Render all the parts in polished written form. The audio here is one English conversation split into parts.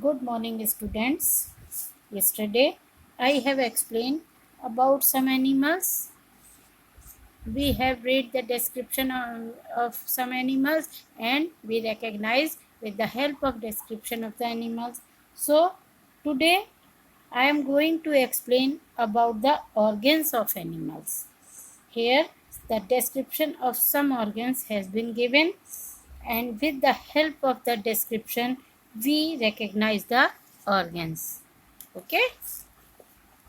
Good morning, students. Yesterday, I have explained about some animals. We have read the description of some animals and we recognize with the help of description of the animals. So, today I am going to explain about the organs of animals. Here, the description of some organs has been given, and with the help of the description, we recognize the organs. Okay?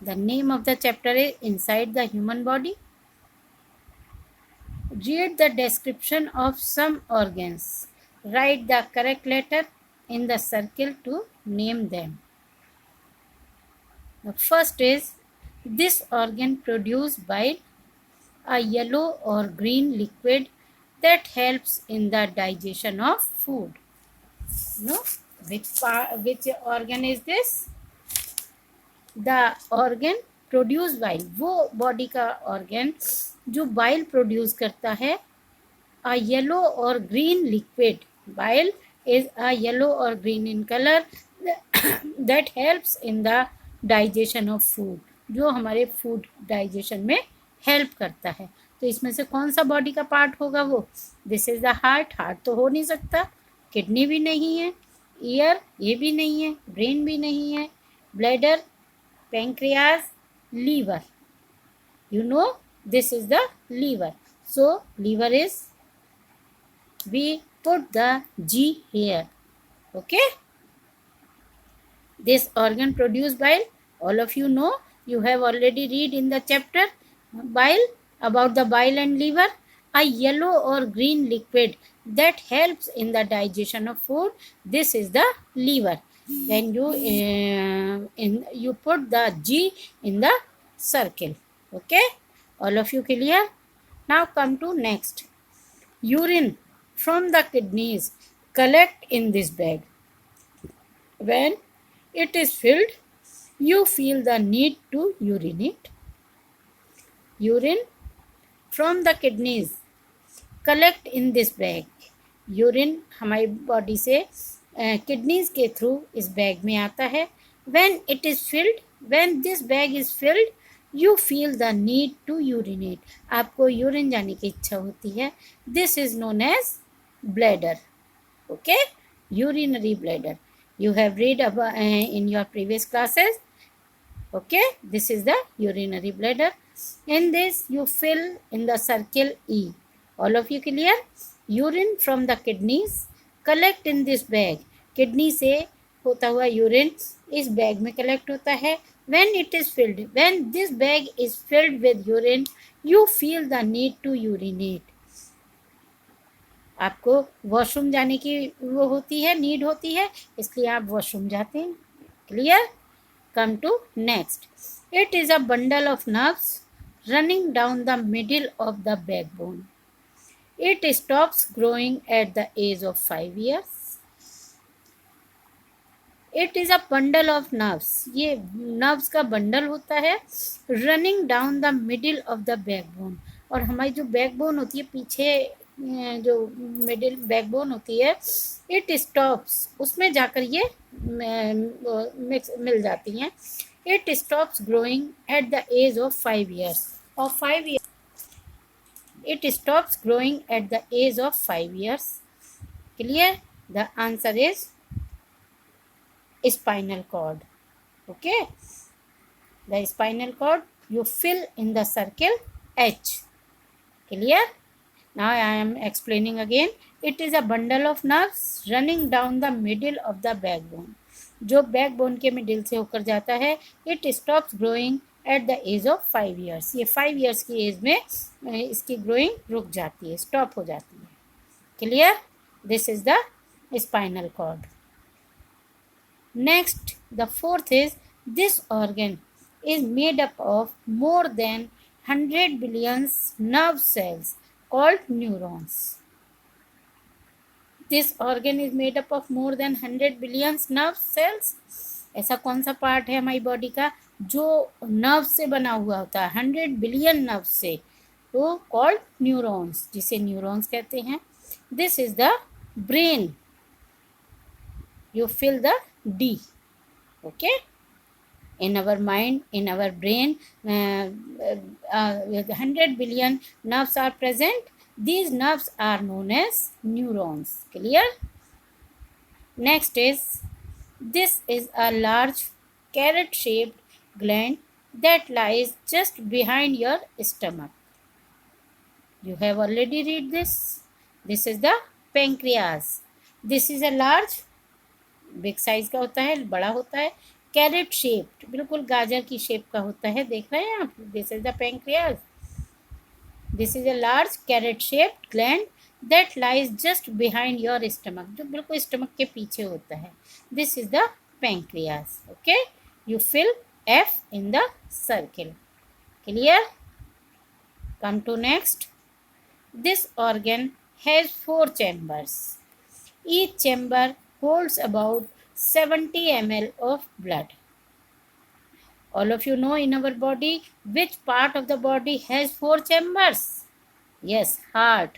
The name of the chapter is Inside the Human Body. Read the description of some organs. Write the correct letter in the circle to name them. The first is, this organ produced by a yellow or green liquid that helps in the digestion of food. No, which organ is this? The organ produce bile, वो body का organ जो bile produce करता है. A yellow और green liquid, bile is a yellow और green in colour that helps in the digestion of food, जो हमारे food digestion में हेल्प करता है. तो इसमें से कौन सा बॉडी का पार्ट होगा वो? This is the heart. Heart तो हो नहीं सकता, किडनी भी नहीं है, ईयर ये भी नहीं है, ब्रेन भी नहीं है, bladder, pancreas, liver. You know, this is the liver. So, liver is, we put the G here. Okay? This organ produced bile. All of you know, you have already read in the chapter bile, about the bile and liver. A yellow or green liquid that helps in the digestion of food. This is the liver. Then you put the G in the circle. Okay, all of you clear? Now come to next. Urine from the kidneys collect in this bag. When it is filled, you feel the need to urinate. Urine from the kidneys collect in this bag. Urine हमारी body से kidneys के through इस bag में आता है. When it is filled, when this bag is filled, you feel the need to urinate. आपको urine जाने की इच्छा होती है. This is known as bladder. Okay, urinary bladder. You have read in your previous classes. Okay, this is the urinary bladder. In this you fill in the circle E. All of you clear? Urine from the kidneys collect in this bag. Kidney से होता हुआ urine इस bag में collect होता है. When it is filled, when this bag is filled with urine, you feel the need to urinate. आपको washroom जाने की वो होती है, नीड होती है, इसलिए आप वॉशरूम जाते हैं. Clear? Come to next. It is a bundle of nerves running down the middle of the backbone. It stops growing at the age of 5 years. It is a bundle of nerves. ये nerves का bundle होता है. Running down the middle of the backbone. और हमारी जो backbone होती है, पीछे जो मिडिल बैकबोन होती है, इट स्टॉप्स, उसमें जाकर ये मिल जाती हैं. It stops growing at the age of 5 years. और 5 years, it stops growing at the age of 5 years. Clear? The answer is spinal cord. Okay, the spinal cord you fill in the circle H. Clear? Now I am explaining again. It is a bundle of nerves running down the middle of the backbone. जो backbone के middle से होकर जाता है. It stops growing at the age of 5 years. ये 5 years की as में इसकी ग्रोइंग रुक जाती है, स्टॉप हो जाती है. Clear? This is the spinal cord. Next, the fourth is, this organ is made up of more than 100 billion nerve cells called neurons. This organ is made up of more than 100 billion nerve cells. ऐसा कौन सा part है हमारी body का जो nerve से बना हुआ होता है? 100 बिलियन नर्व से. तो कॉल्ड न्यूरॉन्स, जिसे न्यूरॉन्स कहते हैं. This is the brain. You fill the D. Okay. In our mind, in our brain, 100 billion nerves are present. These nerves are known as neurons. Clear? Next is, this is a large carrot shaped gland that lies just behind your stomach. You have already read this. This is the pancreas. This is a large, big size का होता है, बड़ा होता है, carat shaped, बिल्कुल गाजर की shape का होता है, देख रहे हैं आप. This is the pancreas. This is a large carrot shaped gland that lies just behind your stomach, जो बिल्कुल स्टमक के पीछे होता है. This is the pancreas. Okay, you fill F in the circle. Clear? Come to next. This organ has 4 chambers. Each chamber holds about 70 ml of blood. All of you know in our body which part of the body has 4 chambers? Yes, heart.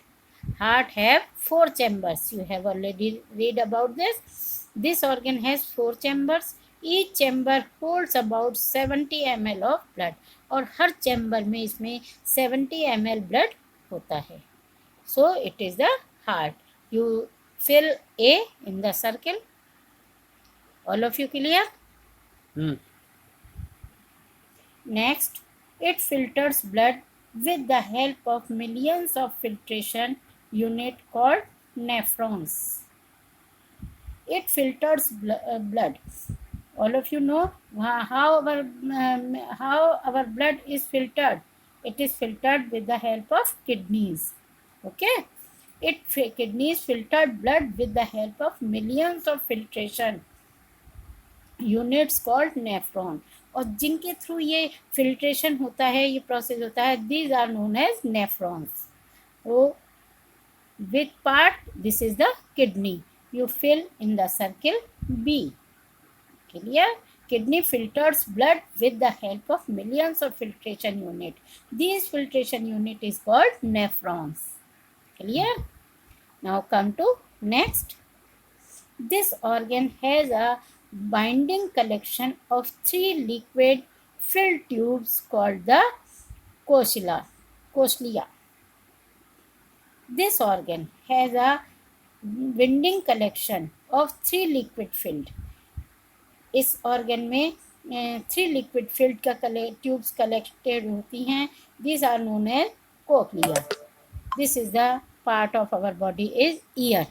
Heart have 4 chambers. You have already read about this. This organ has 4 chambers. Each chamber holds about 70 ml of blood. और हर chamber में इसमें 70 ml blood होता है. So it is the heart. You fill A in the circle. All of you clear? Next, it filters blood with the help of millions of filtration unit called nephrons. It filters blood. All of you know how our blood is filtered. It is filtered with the help of kidneys. Okay. Kidneys filtered blood with the help of millions of filtration units called nephron. और जिनके through ये filtration होता है, ये process होता है, these are known as nephrons. So which part? This is the kidney. You fill in the circle B. Clear? Kidney filters blood with the help of millions of filtration unit. These filtration unit is called nephrons. Clear? Now come to next. This organ has a binding collection of 3 liquid filled tubes called the cochlea. This organ has a binding collection of 3 liquid filled. इस organ में 3 liquid filled का tubes collected होती हैं. This are known as cochlea. This is the part of our body is ear.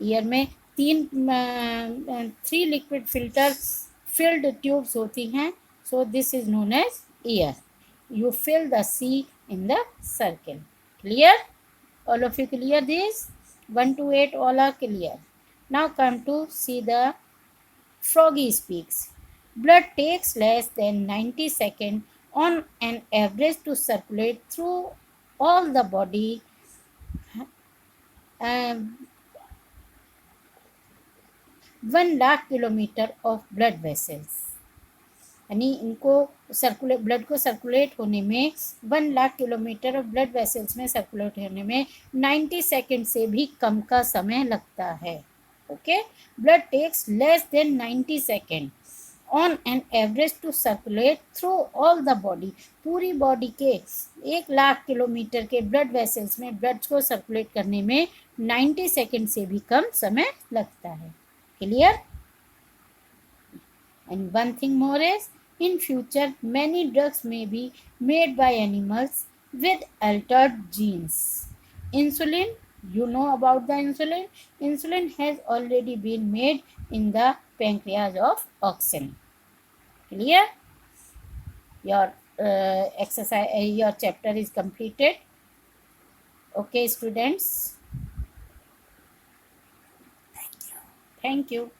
Ear में 3 liquid filled tubes होती हैं. So this is known as ear. You fill the C in the circle. Clear? All of you clear this? 1 to 8 all are clear. Now come to see the Froggy speaks. Blood takes less than 90 seconds on an average to circulate through all the body. 1 lakh kilometer of blood vessels. यानी इनको blood को circulate होने में 1 lakh kilometre of blood vessels में circulate होने में 90 second से भी कम का समय लगता है. Okay, blood takes less than 90 second on an average to circulate through all the body. पूरी बॉडी के 1 लाख किलोमीटर के ब्लड वेसल्स में ब्लड को सर्कुलेट करने में 90 सेकेंड से भी कम समय लगता है. Clear? And one thing more is, in future many drugs may be made by animals with altered genes. Insulin, you know about the insulin. Insulin has already been made in the pancreas of oxen. Clear? Your your chapter is completed. Okay, students. Thank you.